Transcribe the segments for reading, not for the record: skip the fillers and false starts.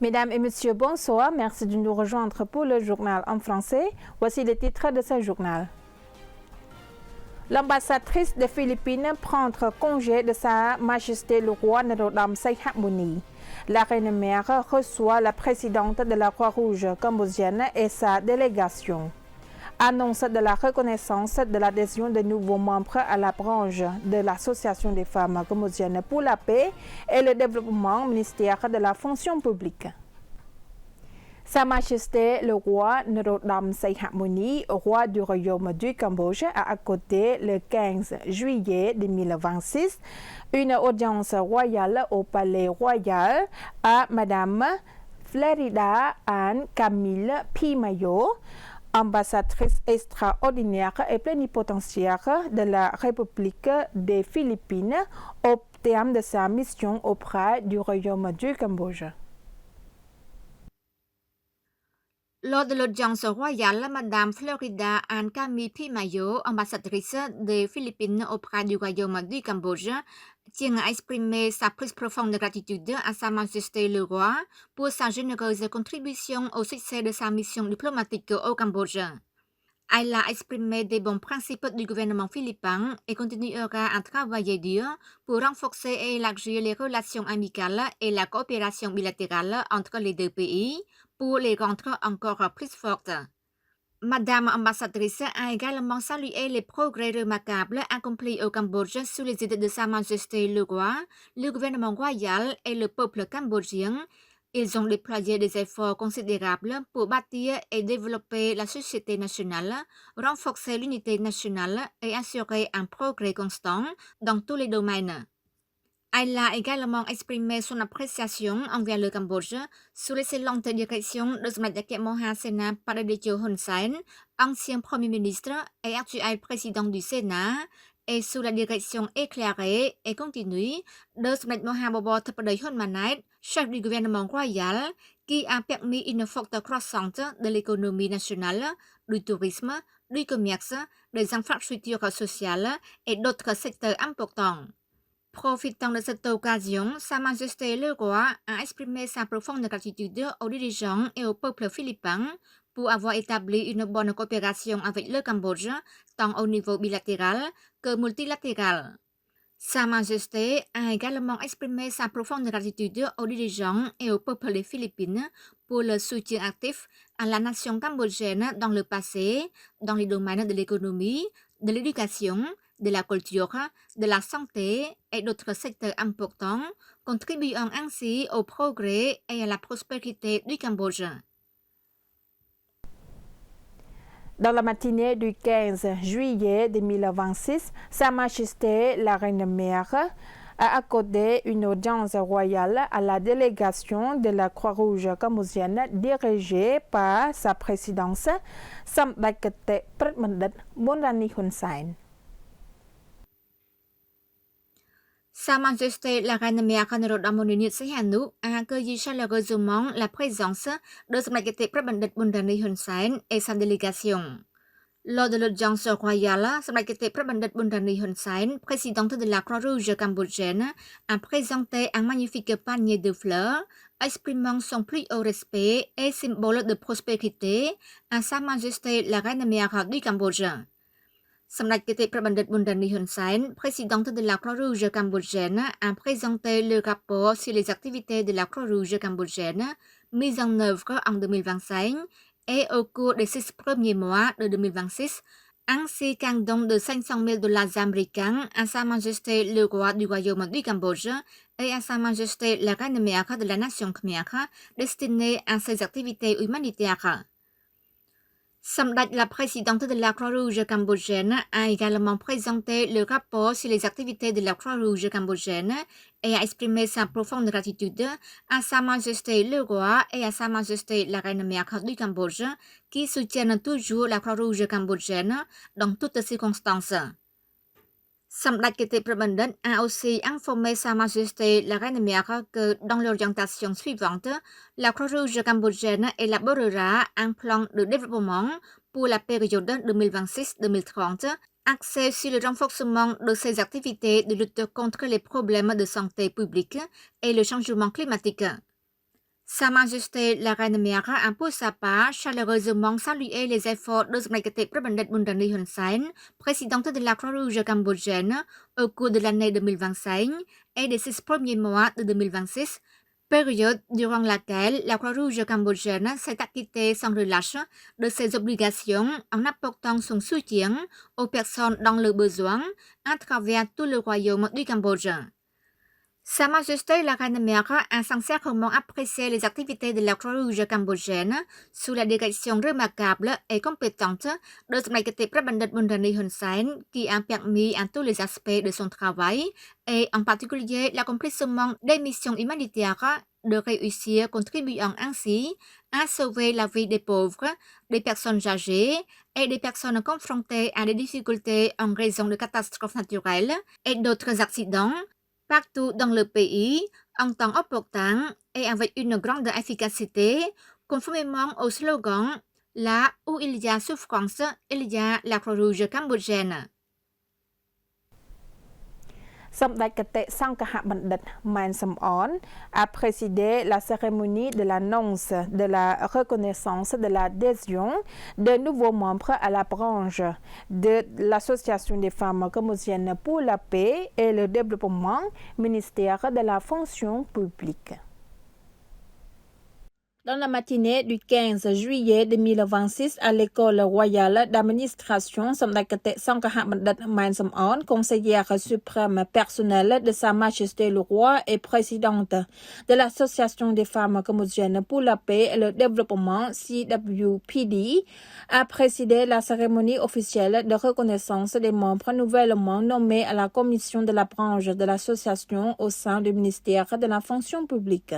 Mesdames et messieurs, bonsoir. Merci de nous rejoindre pour le journal en français. Voici les titres de ce journal. L'ambassadrice des Philippines prend congé de Sa Majesté le roi Norodom Sihamoni. La reine-mère reçoit la présidente de la Croix-Rouge cambodgienne et sa délégation. Annonce de la reconnaissance de l'adhésion des nouveaux membres à la branche de l'Association des femmes cambodgiennes pour la paix et le développement au ministère de la fonction publique. Sa Majesté le roi Norodom Sihamoni, roi du royaume du Cambodge, a accordé le 15 juillet 2026 une audience royale au palais royal à Madame Florida Anne Camille Pimayo, ambassadrice extraordinaire et plénipotentiaire de la République des Philippines au terme de sa mission auprès du royaume du Cambodge. Lors de l'audience royale, Madame Florida Anne Camille Pimayo, ambassadrice des Philippines auprès du royaume du Cambodge, tient à exprimer sa plus profonde gratitude à Sa Majesté le roi pour sa généreuse contribution au succès de sa mission diplomatique au Cambodge. Elle a exprimé des bons principes du gouvernement philippin et continuera à travailler dur pour renforcer et élargir les relations amicales et la coopération bilatérale entre les deux pays pour les rendre encore plus fortes. Madame ambassadrice a également salué les progrès remarquables accomplis au Cambodge sous les idées de Sa Majesté le roi, le gouvernement royal et le peuple cambodgien. Ils ont déployé des efforts considérables pour bâtir et développer la société nationale, renforcer l'unité nationale et assurer un progrès constant dans tous les domaines. Elle a également exprimé son appréciation envers le Cambodge sous l'excellente direction de Son Majesté Moha Sena Pradityo Hun Sen, ancien Premier ministre et actuel président du Sénat, et sous la direction éclairée et continue de Son Majesté Moha Bobor Thappaday Hun Manet, chef du gouvernement royal, qui a permis une forte croissance de l'économie nationale, du tourisme, du commerce, des infrastructures sociales et d'autres secteurs importants. Profitant de cette occasion, Sa Majesté le roi a exprimé sa profonde gratitude aux dirigeants et au peuple philippin pour avoir établi une bonne coopération avec le Cambodge, tant au niveau bilatéral que multilatéral. Sa Majesté a également exprimé sa profonde gratitude aux dirigeants et au peuple des Philippines pour le soutien actif à la nation cambodgienne dans le passé, dans les domaines de l'économie, de l'éducation, de la culture, de la santé et d'autres secteurs importants, contribuant ainsi au progrès et à la prospérité du Cambodge. Dans la matinée du 15 juillet 2026, Sa Majesté la Reine-Mère a accordé une audience royale à la délégation de la Croix-Rouge cambodgienne dirigée par sa présidence, Samdech Kete Pratmandit Bonrani Hun Sen. Sa Majesté la Reine-Mère Norodom Sihanouk a accueilli chaleureusement la présence de Son Majesté Pratmandit Bonrani Hun Sen et sa délégation. Lors de l'audience royale, Son Majesté Pratmandit Bonrani Hun Sen, présidente de la Croix-Rouge cambodgienne, a présenté un magnifique panier de fleurs, exprimant son plus haut respect et symbole de prospérité à Sa Majesté la Reine-Mère du Cambodge. Son Majesté Pratmandit Bonrani Hun Sen, présidente de la Croix-Rouge cambodgienne, a présenté le rapport sur les activités de la Croix-Rouge cambodgienne mises en œuvre en 2025 et au cours des 6 premiers mois de 2026, ainsi qu'un don de 500 000 dollars américains à Sa Majesté le roi du royaume du Cambodge et à Sa Majesté la Reine-Mère de la nation Khmer destiné à ces activités humanitaires. Samdech, la présidente de la Croix-Rouge cambodgienne, a également présenté le rapport sur les activités de la Croix-Rouge cambodgienne et a exprimé sa profonde gratitude à Sa Majesté le roi et à Sa Majesté la Reine-Mère du Cambodge qui soutiennent toujours la Croix-Rouge cambodgienne dans toutes circonstances. Samdech Kete Pratmandit a aussi informé Sa Majesté la Reine-Mère que dans l'orientation suivante, la Croix-Rouge cambodgienne élaborera un plan de développement pour la période 2026-2030, axé sur le renforcement de ses activités de lutte contre les problèmes de santé publique et le changement climatique. Sa Majesté la Reine Mère a pour sa part chaleureusement salué les efforts de Son Majesté Prapandat Bondani Hun Sen, présidente de la Croix-Rouge cambodgienne, au cours de l'année 2025 et des 6 premiers mois de 2026, période durant laquelle la Croix-Rouge cambodgienne s'est acquittée sans relâche de ses obligations en apportant son soutien aux personnes dans le besoin à travers tout le royaume du Cambodge. Sa Majesté la Reine Mère a sincèrement apprécié les activités de la Croix-Rouge cambodgienne sous la direction remarquable et compétente de Son Majesté Prapandat Bondani Hun Sen qui a permis à tous les aspects de son travail et en particulier l'accomplissement des missions humanitaires de réussir, contribuant ainsi à sauver la vie des pauvres, des personnes âgées et des personnes confrontées à des difficultés en raison de catastrophes naturelles et d'autres accidents partout dans le pays, en temps opportun et avec une grande efficacité, conformément au slogan « Là où il y a souffrance, il y a la Croix-Rouge cambodgienne ». សម្ដេចគតិសង្ឃបណ្ឌិត ម៉ែន សំអន a présidé la cérémonie de l'annonce de la reconnaissance de l'adhésion de nouveaux membres à la branche de l'Association des femmes cambodgiennes pour la paix et le développement, ministère de la fonction publique. Dans la matinée du 15 juillet 2026, à l'école royale d'administration, Samdakate Sankahamandat Main Samon, conseillère suprême personnelle de Sa Majesté le Roi et présidente de l'Association des femmes cambodgiennes pour la paix et le développement, CWPD, a présidé la cérémonie officielle de reconnaissance des membres nouvellement nommés à la commission de la branche de l'association au sein du ministère de la fonction publique.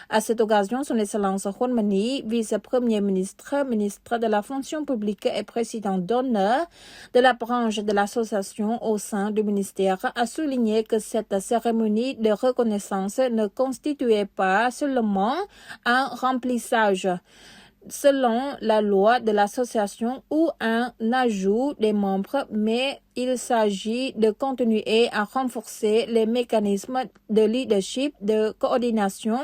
À cette occasion, son Excellence Hun Mani, vice-premier ministre, ministre de la fonction publique et président d'honneur de la branche de l'association au sein du ministère, a souligné que cette cérémonie de reconnaissance ne constituait pas seulement un remplissage selon la loi de l'association ou un ajout des membres, mais il s'agit de continuer à renforcer les mécanismes de leadership, de coordination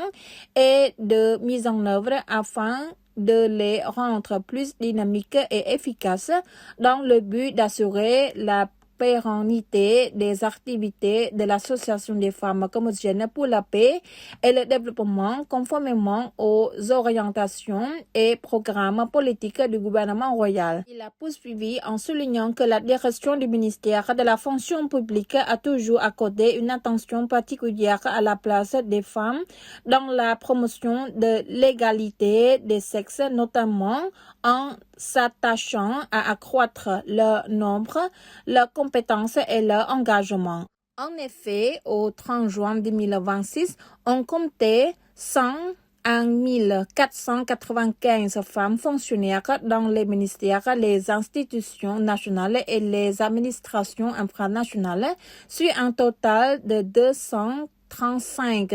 et de mise en œuvre afin de les rendre plus dynamiques et efficaces dans le but d'assurer la pérennité des activités de l'Association des femmes cambodgiennes pour la paix et le développement conformément aux orientations et programmes politiques du gouvernement royal. Il a poursuivi en soulignant que la direction du ministère de la fonction publique a toujours accordé une attention particulière à la place des femmes dans la promotion de l'égalité des sexes, notamment en s'attachant à accroître leur nombre, leurs compétences et leur engagement. En effet, au 30 juin 2026, on comptait 101 495 femmes fonctionnaires dans les ministères, les institutions nationales et les administrations infranationales, sur un total de 235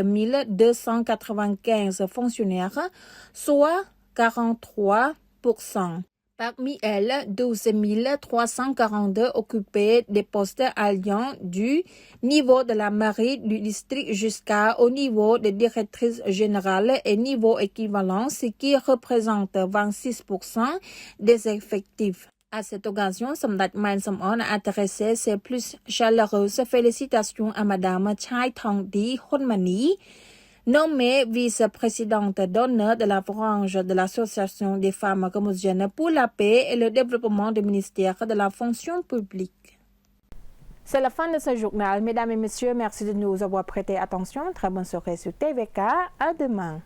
295 fonctionnaires, soit 43%. Parmi elles, 12 342 occupaient des postes allant du niveau de la mairie du district jusqu'au niveau de directrice générale et niveau équivalent, ce qui représente 26% des effectifs. À cette occasion, Samdat Main Samon a adressé ses plus chaleureuses félicitations à Madame Chai Thongdi Hun Mani, nommée vice-présidente d'honneur de la branche de l'Association des femmes cambodgiennes pour la paix et le développement du ministère de la fonction publique. C'est la fin de ce journal. Mesdames et messieurs, merci de nous avoir prêté attention. Très bonne soirée sur TVK. À demain.